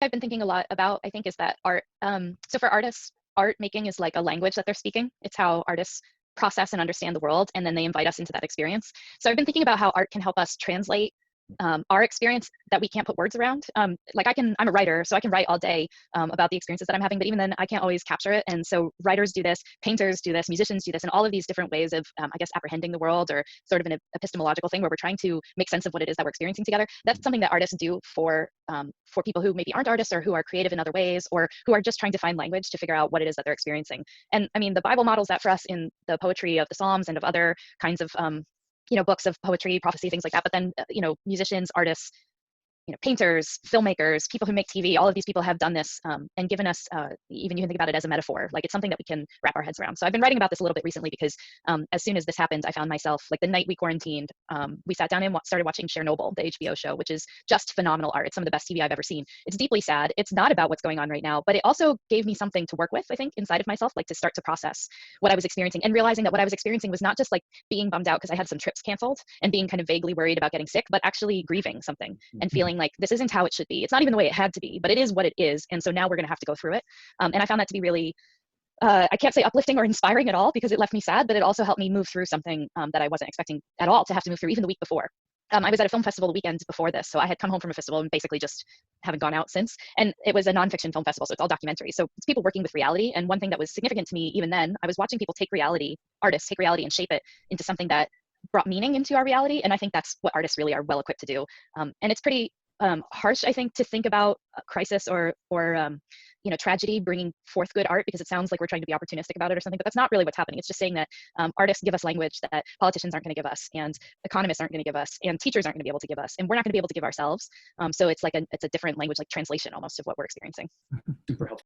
I've been thinking a lot about, I think, is that art. So for artists, art making is like a language that they're speaking. It's how artists process and understand the world, and then they invite us into that experience. So I've been thinking about how art can help us translate our experience that we can't put words around. Like I'm a writer, so I can write all day about the experiences that I'm having, but even then I can't always capture it. And so writers do this, painters do this, musicians do this, and all of these different ways of, I guess, apprehending the world, or sort of an epistemological thing where we're trying to make sense of what it is that we're experiencing together. That's something that artists do for people who maybe aren't artists, or who are creative in other ways, or who are just trying to find language to figure out what it is that they're experiencing. And I mean, the Bible models that for us in the poetry of the Psalms and of other kinds of books of poetry, prophecy, things like that. But then, musicians, artists, painters, filmmakers, people who make TV, all of these people have done this and given us, even you can think about it as a metaphor, like it's something that we can wrap our heads around. So I've been writing about this a little bit recently because as soon as this happened, I found myself, like the night we quarantined, we sat down and started watching Chernobyl, the HBO show, which is just phenomenal art. It's some of the best TV I've ever seen. It's deeply sad. It's not about what's going on right now, but it also gave me something to work with, I think, inside of myself, like to start to process what I was experiencing, and realizing that what I was experiencing was not just like being bummed out because I had some trips canceled and being kind of vaguely worried about getting sick, but actually grieving something and feeling like this isn't how it should be. It's not even the way it had to be, but it is what it is. And so now we're going to have to go through it. And I found that to be really, I can't say uplifting or inspiring at all because it left me sad, but it also helped me move through something that I wasn't expecting at all to have to move through, even the week before. I was at a film festival the weekend before this. So I had come home from a festival and basically just haven't gone out since. And it was a nonfiction film festival, so it's all documentary. So it's people working with reality. And one thing that was significant to me even then, I was watching people take reality, artists take reality and shape it into something that brought meaning into our reality. And I think that's what artists really are well equipped to do. And it's pretty harsh, I think, to think about a crisis or tragedy bringing forth good art, because it sounds like we're trying to be opportunistic about it or something, but that's not really what's happening. It's just saying that artists give us language that politicians aren't going to give us, and economists aren't going to give us, and teachers aren't going to be able to give us, and we're not going to be able to give ourselves. So it's like it's a different language, like translation almost, of what we're experiencing. Super helpful.